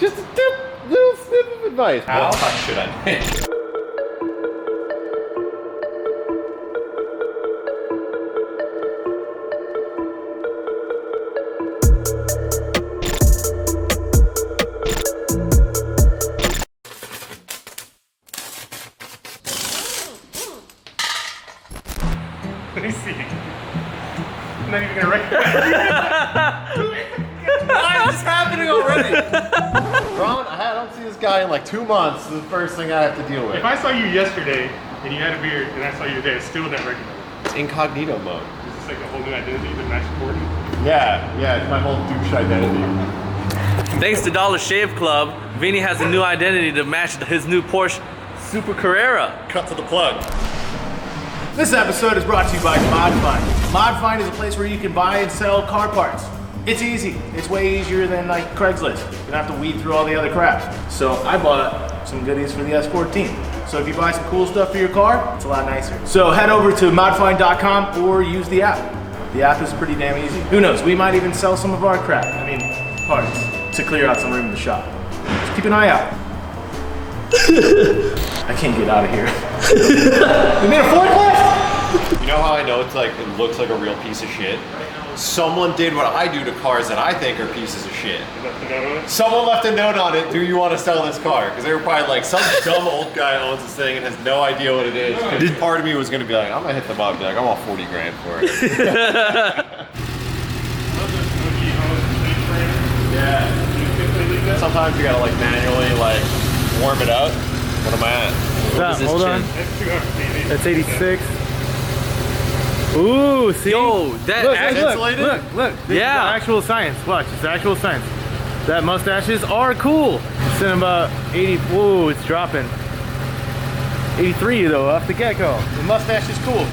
Just a little snip of advice. What touch should I make? Let me see. I'm not even gonna recognize Why is this happening already? Ron, I don't see this guy in like 2 months. This is the first thing I have to deal with. If I saw you yesterday and you had a beard and I saw you today, I still not recognize you. It's incognito mode. Is this like a whole new identity that matches Gordon? Yeah, it's my whole douche identity. Thanks to Dollar Shave Club, Vinny has a new identity to match his new Porsche Super Carrera. Cut to the plug. This episode is brought to you by Modfind. Modfind is a place where you can buy and sell car parts. It's easy. It's way easier than like Craigslist. You don't have to weed through all the other crap. So I bought some goodies for the S14. So if you buy some cool stuff for your car, it's a lot nicer. So head over to modfind.com or use the app. The app is pretty damn easy. Who knows, we might even sell some of our crap. I mean, parts, to clear out some room in the shop. Just keep an eye out. I can't get out of here. We made a forklift? You know how I know it looks like a real piece of shit? Someone did what I do to cars that I think are pieces of shit. You left a note on it? Someone left a note on it, do you want to sell this car? Because they were probably like, some dumb old guy owns this thing and has no idea what it is. Part of me was going to be like, I'm going to hit them up and be like, I want 40 grand for it. Yeah. Sometimes you gotta like manually like warm it up. What am I at? Hold on. That's 200 That's 86. Ooh, see? Yo, that Look. This is actual science. Watch, it's actual science. That mustaches are cool. It's in about 80. Whoa, it's dropping. 83 though, off the get-go. The mustache is cool.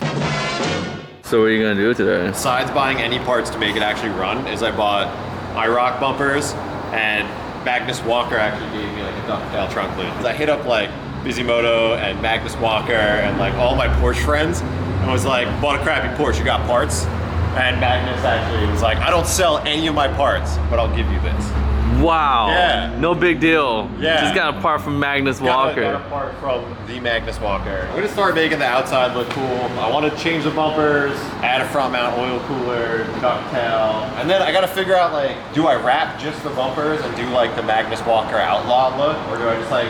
So what are you gonna do today? Besides buying any parts to make it actually run, is I bought IROC bumpers, and Magnus Walker actually gave me like a ducktail trunk lid. I hit up like Bisimoto and Magnus Walker and like all my Porsche friends and was like, bought a crappy Porsche, you got parts? And Magnus actually was like, I don't sell any of my parts, but I'll give you this. Wow. Yeah. No big deal. Yeah. Just got a part from Magnus Walker. Got a part from the Magnus Walker. I'm gonna start making the outside look cool. I want to change the bumpers, add a front mount oil cooler, ducktail, and then I gotta figure out like, do I wrap just the bumpers and do like the Magnus Walker Outlaw look, or do I just like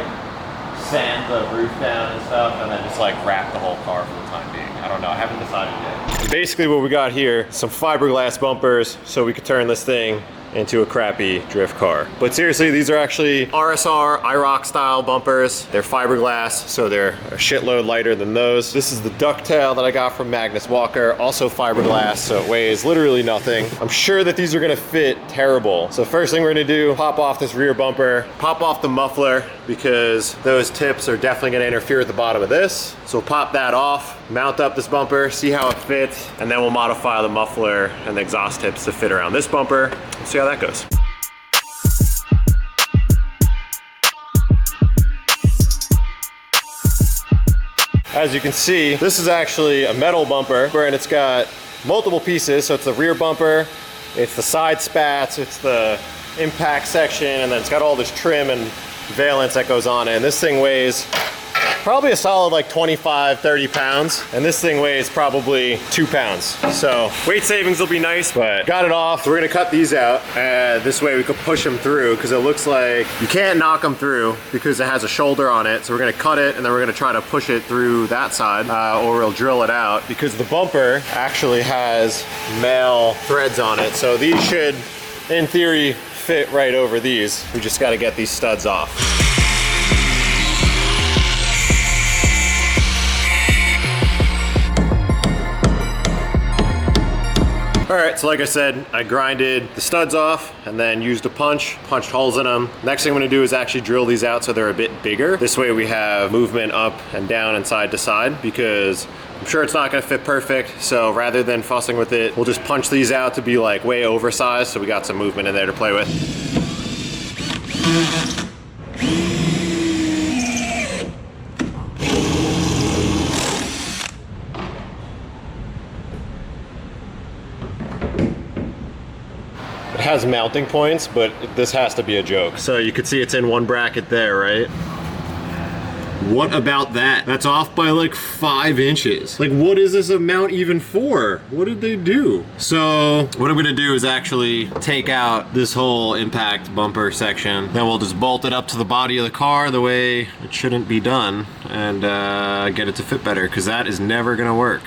sand the roof down and stuff and then just like wrap the whole car for the time being? I don't know, I haven't decided yet. Basically what we got here, some fiberglass bumpers so we could turn this thing into a crappy drift car. But seriously, these are actually RSR IROC style bumpers. They're fiberglass, so they're a shitload lighter than those. This is the ducktail that I got from Magnus Walker, also fiberglass, so it weighs literally nothing. I'm sure that these are gonna fit terrible. So first thing we're gonna do, pop off this rear bumper, pop off the muffler, because those tips are definitely gonna interfere with the bottom of this. So we'll pop that off, mount up this bumper, see how it fits, and then we'll modify the muffler and the exhaust tips to fit around this bumper. We'll see how that goes. As you can see, this is actually a metal bumper, and it's got multiple pieces. So it's the rear bumper, it's the side spats, it's the impact section, and then it's got all this trim and valance that goes on it. And this thing weighs probably a solid like 25, 30 pounds. And this thing weighs probably 2 pounds. So weight savings will be nice, but got it off. So we're gonna cut these out. This way we could push them through, because it looks like you can't knock them through because it has a shoulder on it. So we're gonna cut it and then we're gonna try to push it through that side, or we'll drill it out, because the bumper actually has male threads on it. So these should, in theory, fit right over these. We just gotta get these studs off. All right, so like I said, I grinded the studs off and then used a punched holes in them. Next thing I'm gonna do is actually drill these out so they're a bit bigger. This way we have movement up and down and side to side, because I'm sure it's not gonna fit perfect. So rather than fussing with it, we'll just punch these out to be like way oversized, so we got some movement in there to play with. has mounting points, but this has to be a joke. So you can see it's in one bracket there, right? What about that? That's off by like 5 inches. Like, what is this amount even for? What did they do? So what I'm gonna do is actually take out this whole impact bumper section. Then we'll just bolt it up to the body of the car the way it shouldn't be done and get it to fit better, because that is never gonna work.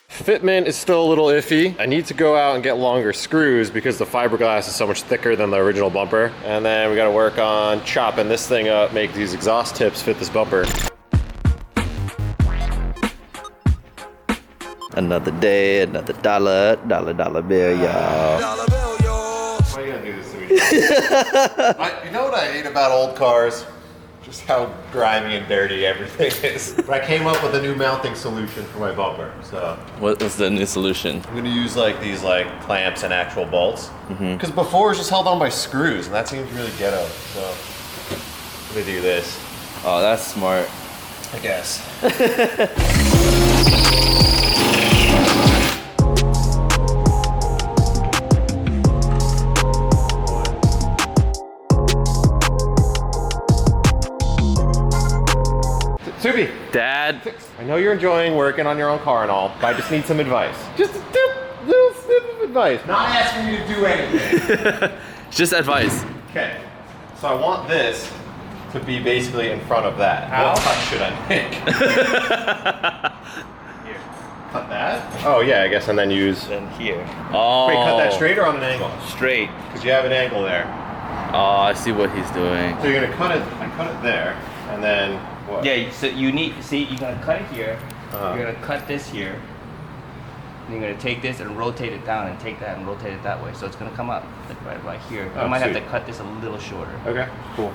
Fitment is still a little iffy. I need to go out and get longer screws because the fiberglass is so much thicker than the original bumper. And then we gotta work on chopping this thing up, make these exhaust tips fit this bumper. Another day, another dollar bill, y'all. Why are you gonna do this to me? You know what I hate about old cars? Just how grimy and dirty everything is. But I came up with a new mounting solution for my bumper, so. What's the new solution? I'm gonna use like these like clamps and actual bolts. Because before it was just held on by screws, and that seems really ghetto, so. I'm gonna do this. Oh, that's smart. I guess. Subi, Dad. I know you're enjoying working on your own car and all, but I just need some advice. Just a little snip of advice. Not asking you to do anything. It's just advice. Okay, so I want this to be basically in front of that. How? What cut should I make? Here. Cut that? Oh yeah, I guess, and then use... Then here. Oh. Wait, cut that straight or on an angle? Straight. Because you have an angle there. Oh, I see what he's doing. So you're gonna cut it, I cut it there, and then what? Yeah, so you need, see, you're gonna cut it here, Uh-huh. you're gonna cut this here, and you're gonna take this and rotate it down and take that and rotate it that way. So it's gonna come up like right here. Oh, I might have sweet. to cut this a little shorter. Okay, cool.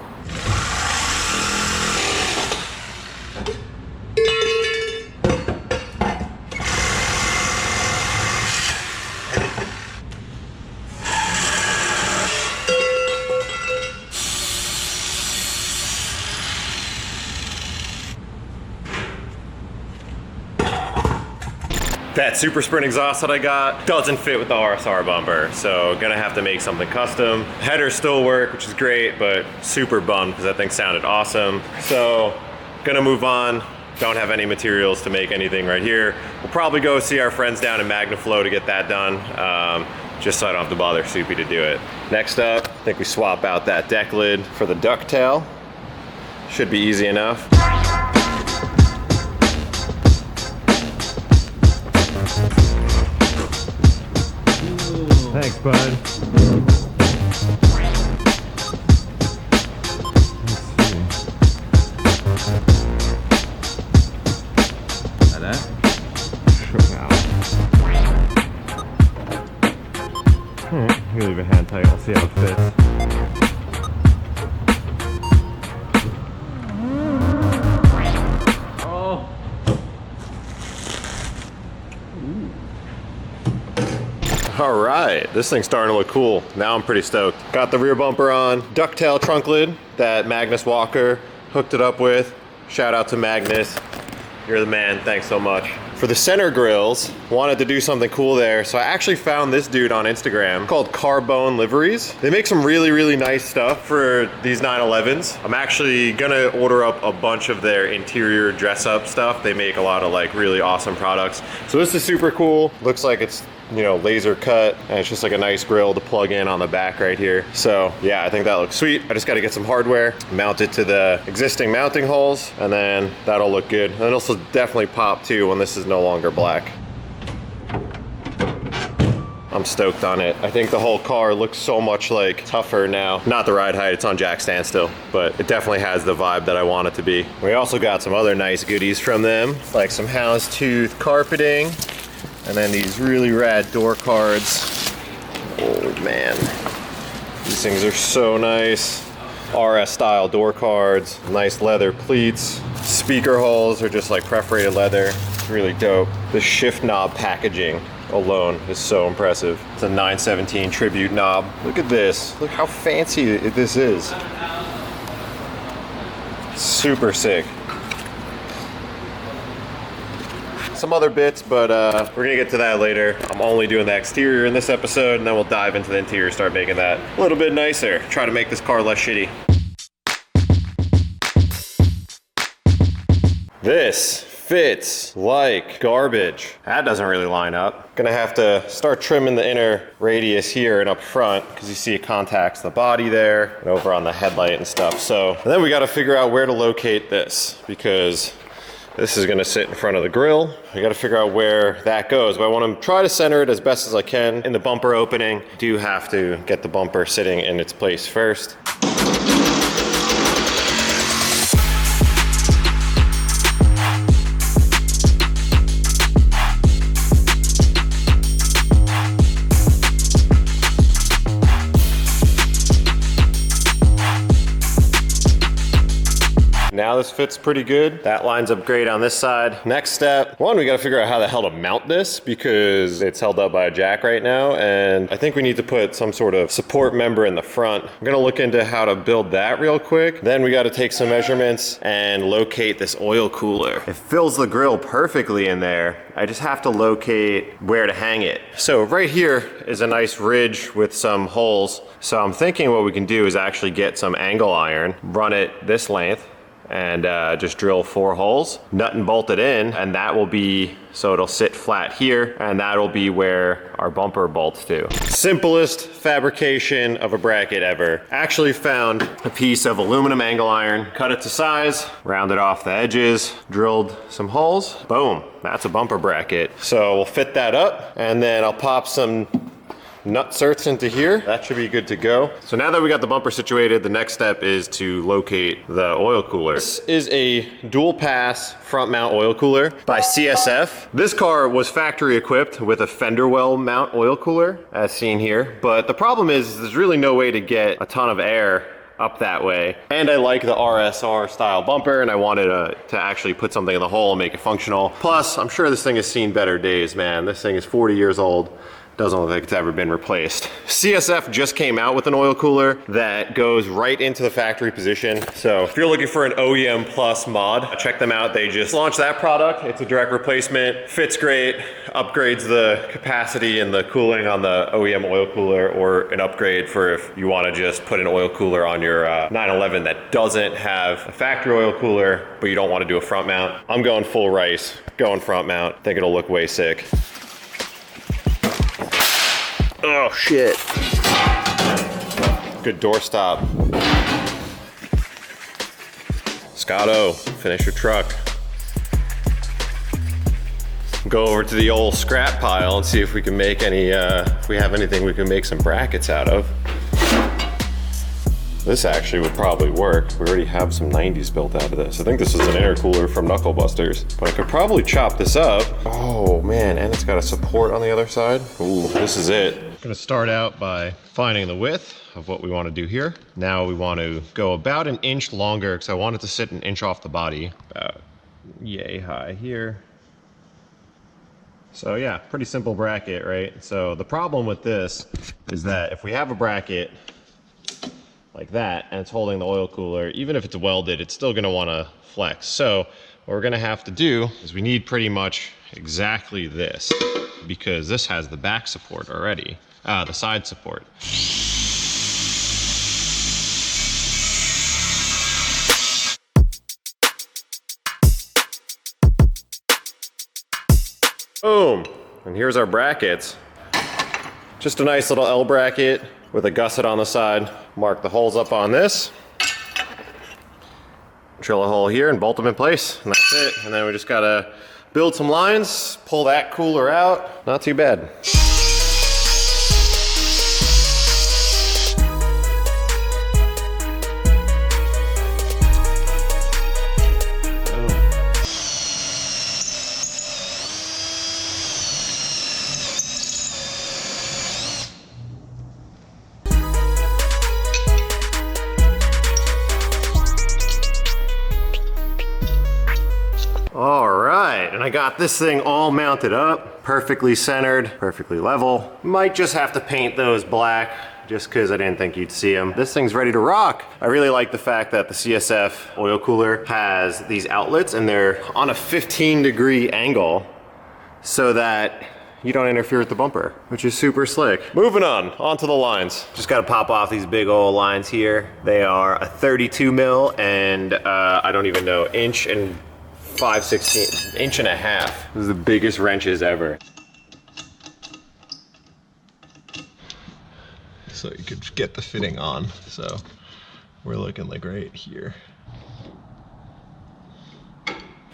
That super sprint exhaust that I got doesn't fit with the RSR bumper, so gonna have to make something custom. Headers still work, which is great, but super bummed because that thing sounded awesome. So gonna move on. Don't have any materials to make anything right here. We'll probably go see our friends down in MagnaFlow to get that done, just so I don't have to bother Soupy to do it. Next up, I think we swap out that deck lid for the ducktail. Should be easy enough. Thanks, bud. Let's see. Like that? Alright, I'm gonna leave it hand tight. I'll see how it fits. All right, this thing's starting to look cool. Now I'm pretty stoked. Got the rear bumper on, ducktail trunk lid that Magnus Walker hooked it up with. Shout out to Magnus. You're the man, thanks so much. For the center grills, wanted to do something cool there, so I actually found this dude on Instagram called Carbone Liveries. They make some really, really nice stuff for these 911s. I'm actually gonna order up a bunch of their interior dress up stuff. They make a lot of like really awesome products. So this is super cool. Looks like it's, you know, laser cut, and it's just like a nice grill to plug in on the back right here. So yeah, I think that looks sweet. I just got to get some hardware, mount it to the existing mounting holes, and then that'll look good. And it'll also definitely pop too when this is no longer black. I'm stoked on it. I think the whole car looks so much like tougher now. Not the ride height, it's on jack standstill, but it definitely has the vibe that I want it to be. We also got some other nice goodies from them, like some houndstooth carpeting, and then these really rad door cards. Oh man, these things are so nice. RS style door cards, nice leather pleats. Speaker holes are just like perforated leather. It's really dope. The shift knob packaging alone is so impressive. It's a 917 tribute knob. Look at this. Look how fancy this is. Super sick. some other bits, but we're gonna get to that later. I'm only doing the exterior in this episode, and then we'll dive into the interior, start making that a little bit nicer. Try to make this car less shitty. This fits like garbage. That doesn't really line up. Gonna have to start trimming the inner radius here and up front, because you see it contacts the body there and over on the headlight and stuff. So, and then we gotta figure out where to locate this, because this is gonna sit in front of the grille. I gotta figure out where that goes, but I wanna try to center it as best as I can in the bumper opening. Do have to get the bumper sitting in its place first. Now this fits pretty good. That lines up great on this side. Next step, one, we gotta figure out how the hell to mount this, because it's held up by a jack right now, and I think we need to put some sort of support member in the front. I'm gonna look into how to build that real quick. Then we gotta take some measurements and locate this oil cooler. It fills the grill perfectly in there. I just have to locate where to hang it. So right here is a nice ridge with some holes. So I'm thinking what we can do is actually get some angle iron, run it this length, and just drill 4 holes, nut and bolt it in, and that will be, so it'll sit flat here, and that'll be where our bumper bolts to. Simplest fabrication of a bracket ever. Actually found a piece of aluminum angle iron, cut it to size, rounded off the edges, drilled some holes, boom, that's a bumper bracket. So we'll fit that up, and then I'll pop some nut certs into here. That should be good to go. So now that we got the bumper situated, the next step is to locate the oil cooler. This is a dual pass front mount oil cooler by CSF. This car was factory equipped with a fender well mount oil cooler, as seen here. But the problem is there's really no way to get a ton of air up that way. And I like the RSR style bumper, and I wanted to actually put something in the hole and make it functional. Plus, I'm sure this thing has seen better days, man. This thing is 40 years old. Doesn't look like it's ever been replaced. CSF just came out with an oil cooler that goes right into the factory position. So if you're looking for an OEM Plus mod, check them out. They just launched that product. It's a direct replacement, fits great, upgrades the capacity and the cooling on the OEM oil cooler, or an upgrade for if you want to just put an oil cooler on your 911 that doesn't have a factory oil cooler, but you don't want to do a front mount. I'm going full rice, going front mount. Think it'll look way sick. Oh shit. Good doorstop. Scotto, finish your truck. Go over to the old scrap pile and see if we can make any, if we have anything we can make some brackets out of. This actually would probably work. We already have some 90s built out of this. I think this is an intercooler from Knuckle Busters, but I could probably chop this up. Oh man, and it's got a support on the other side. Ooh, this is it. I'm gonna start out by finding the width of what we want to do here. Now we want to go about an inch longer, because I want it to sit an inch off the body. About yay high here. So yeah, pretty simple bracket, right? So the problem with this is that if we have a bracket like that and it's holding the oil cooler, even if it's welded, it's still gonna wanna flex. So what we're gonna have to do is we need pretty much exactly this, because this has the back support already, the side support. Boom, and here's our brackets. Just a nice little L bracket with a gusset on the side. Mark the holes up on this. Drill a hole here and bolt them in place, and that's it. And then we just gotta build some lines, pull that cooler out. Not too bad. All right, and I got this thing all mounted up, perfectly centered, perfectly level. Might just have to paint those black, just because I didn't think you'd see them. This thing's ready to rock. I really like the fact that the CSF oil cooler has these outlets, and they're on a 15-degree angle. so that you don't interfere with the bumper, which is super slick. Moving on, onto the lines. Just gotta pop off these big old lines here. They are a 32 mil and I don't even know, inch and 5/16, inch and a half. This is the biggest wrenches ever. So you could get the fitting on. So we're looking like right here.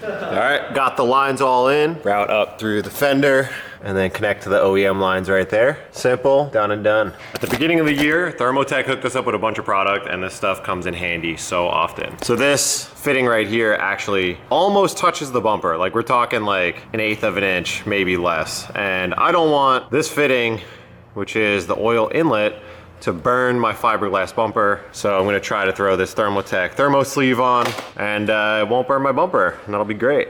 All right, got the lines all in. Route up through the fender and then connect to the OEM lines right there. Simple, done and done. At the beginning of the year, Thermo-Tec hooked us up with a bunch of product and this stuff comes in handy so often. So this fitting right here actually almost touches the bumper. Like we're talking like 1/8 of an inch, maybe less. And I don't want this fitting, which is the oil inlet, to burn my fiberglass bumper. So I'm gonna try to throw this Thermo-Tec thermo sleeve on and it won't burn my bumper and that'll be great.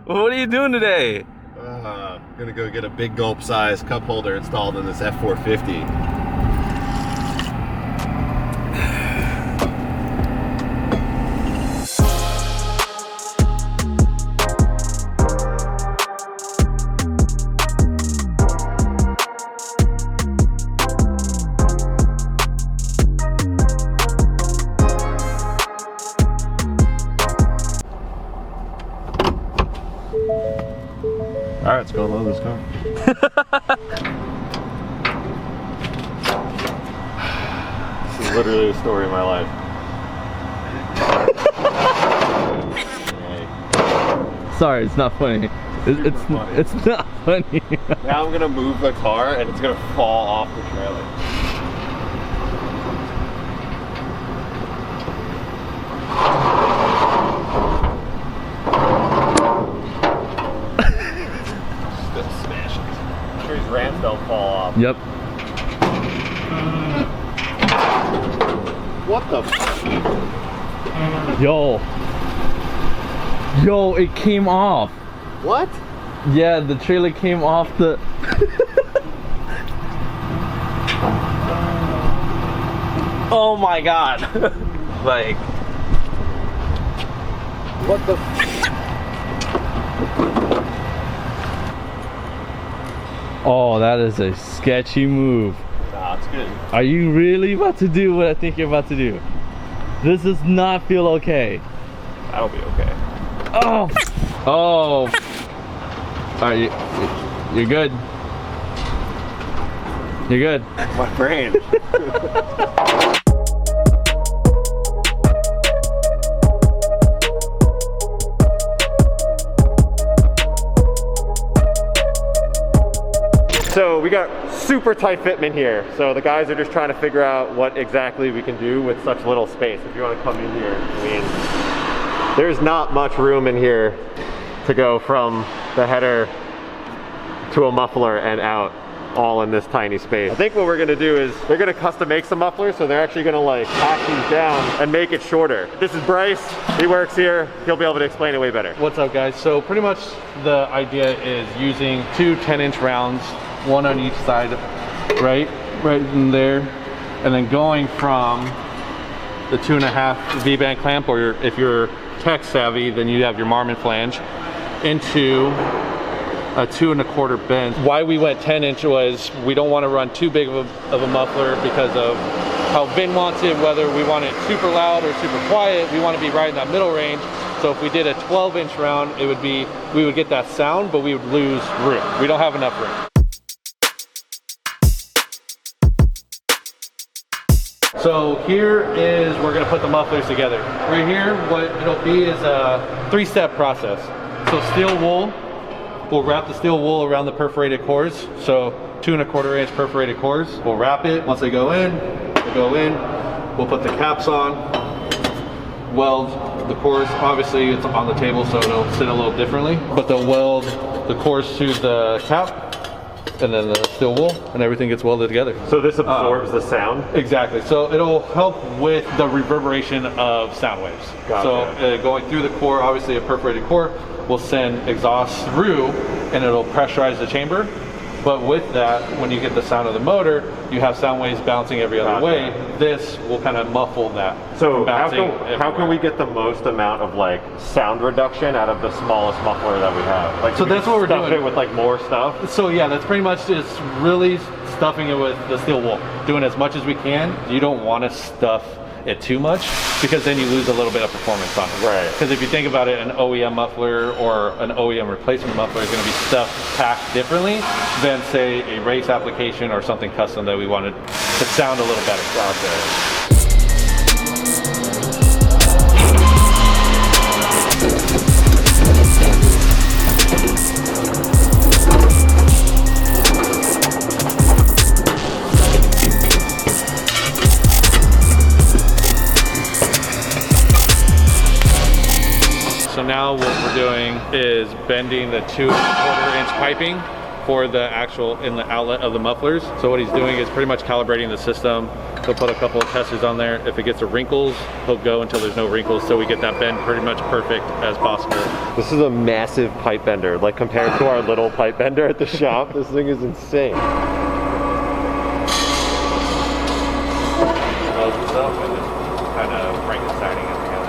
What are you doing today? Gonna go get a big gulp size cup holder installed in this F450. All right, let's go load this car. This is literally the story of my life. Sorry, it's not funny. It's not funny. Now I'm gonna move the car and it's gonna fall off the trailer. Ramps don't fall off. Yep. What the f? Yo, it came off. What? Yeah, the trailer came off the... Oh my god. Like... What the f? Oh, that is a sketchy move. Nah, it's good. Are you really about to do what I think you're about to do? This does not feel okay. That'll be okay. Oh! Oh! Alright, you're good. You're good. My brain. So we got super tight fitment here. So the guys are just trying to figure out what exactly we can do with such little space. If you want to come in here, I mean, there's not much room in here to go from the header to a muffler and out all in this tiny space. I think what we're gonna do is they're gonna custom make some mufflers, so they're actually gonna like hack these down and make it shorter. This is Bryce, he works here. He'll be able to explain it way better. What's up, guys? So pretty much the idea is using two 10-inch rounds, one on each side, right in there, and then going from the 2.5 V-band clamp, or if you're tech savvy, then you have your Marmon flange, into a 2.25 bend. Why we went 10-inch was we don't want to run too big of a muffler because of how Vin wants it, whether we want it super loud or super quiet. We want to be right in that middle range. So if we did a 12-inch round, it would be, we would get that sound, but we would lose room. We don't have enough room. So here is, we're gonna put the mufflers together. Right here, what it'll be is a 3-step process. So steel wool, we'll wrap the steel wool around the perforated cores. So 2.25 inch perforated cores. We'll wrap it. Once they go in, we'll put the caps on, weld the cores. Obviously it's on the table, so it'll sit a little differently, but they'll weld the cores to the cap, and then the steel wool, and everything gets welded together. So this absorbs the sound? Exactly. So it'll help with the reverberation of sound waves. Gotcha. So going through the core, obviously a perforated core will send exhaust through, and it'll pressurize the chamber, But with that, when you get the sound of the motor, you have sound waves bouncing every other way. This will kind of muffle that. So how can we get the most amount of like sound reduction out of the smallest muffler that we have? Like, so that's what we're doing. It with like more stuff. So yeah, that's pretty much just really stuffing it with the steel wool. Doing as much as we can. You don't want to stuff it too much because then you lose a little bit of performance on it. Right. Because if you think about it, an OEM muffler or an OEM replacement muffler is going to be stuffed, packed differently than say a race application or something custom that we wanted to sound a little better. Gotcha. So now what we're doing is bending the 2¼ inch piping for the actual inlet outlet of the mufflers. So what he's doing is pretty much calibrating the system. He'll put a couple of testers on there. If it gets to wrinkles, he'll go until there's no wrinkles so we get that bend pretty much perfect as possible. This is a massive pipe bender. Like compared to our little pipe bender at the shop, this thing is insane. Close this up and just kind of Frankensteining it together.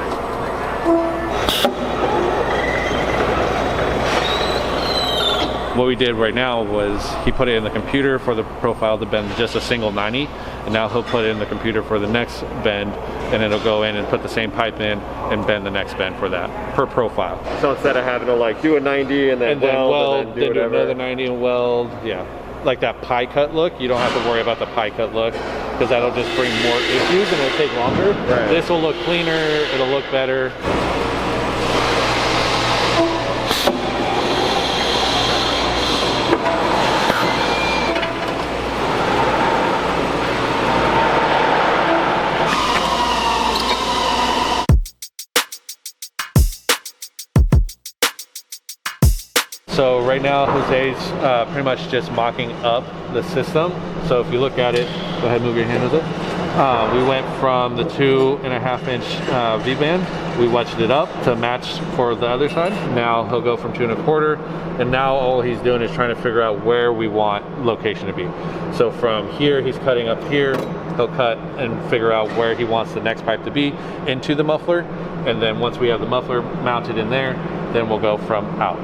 What we did right now was he put it in the computer for the profile to bend just a single 90, and now he'll put it in the computer for the next bend, and it'll go in and put the same pipe in and bend the next bend for that per profile. So instead of having to like do a 90 and then weld and then do another 90 and weld, yeah. Like that pie cut look, you don't have to worry about the pie cut look because that'll just bring more issues and it'll take longer. Right. This will look cleaner, it'll look better. So right now Jose's pretty much just mocking up the system. So if you look at it, go ahead and move your hand with it. We went from the 2½ inch V-band, we wedged it up to match for the other side. Now he'll go from 2¼ and now all he's doing is trying to figure out where we want location to be. So from here, he's cutting up here, he'll cut and figure out where he wants the next pipe to be into the muffler. And then once we have the muffler mounted in there, then we'll go from out.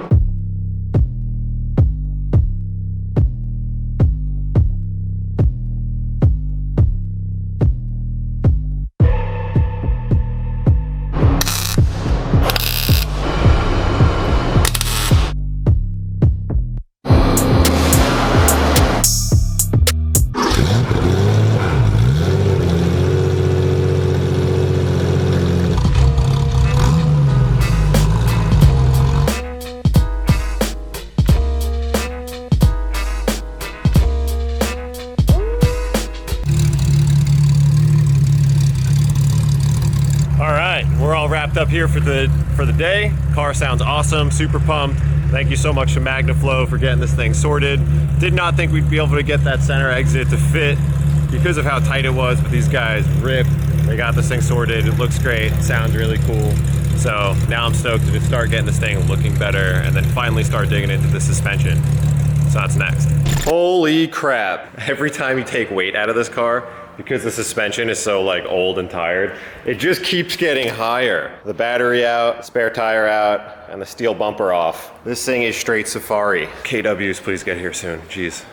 Up here for the day. Car sounds awesome, super pumped. Thank you so much to MagnaFlow for getting this thing sorted. Did not think we'd be able to get that center exit to fit because of how tight it was, but these guys ripped. They got this thing sorted. It looks great, sounds really cool. So now I'm stoked to just start getting this thing looking better and then finally start digging into the suspension. So that's next. Holy crap. Every time you take weight out of this car, because the suspension is so like old and tired, it just keeps getting higher. The battery out, spare tire out, and the steel bumper off. This thing is straight safari. KWs, please get here soon, jeez.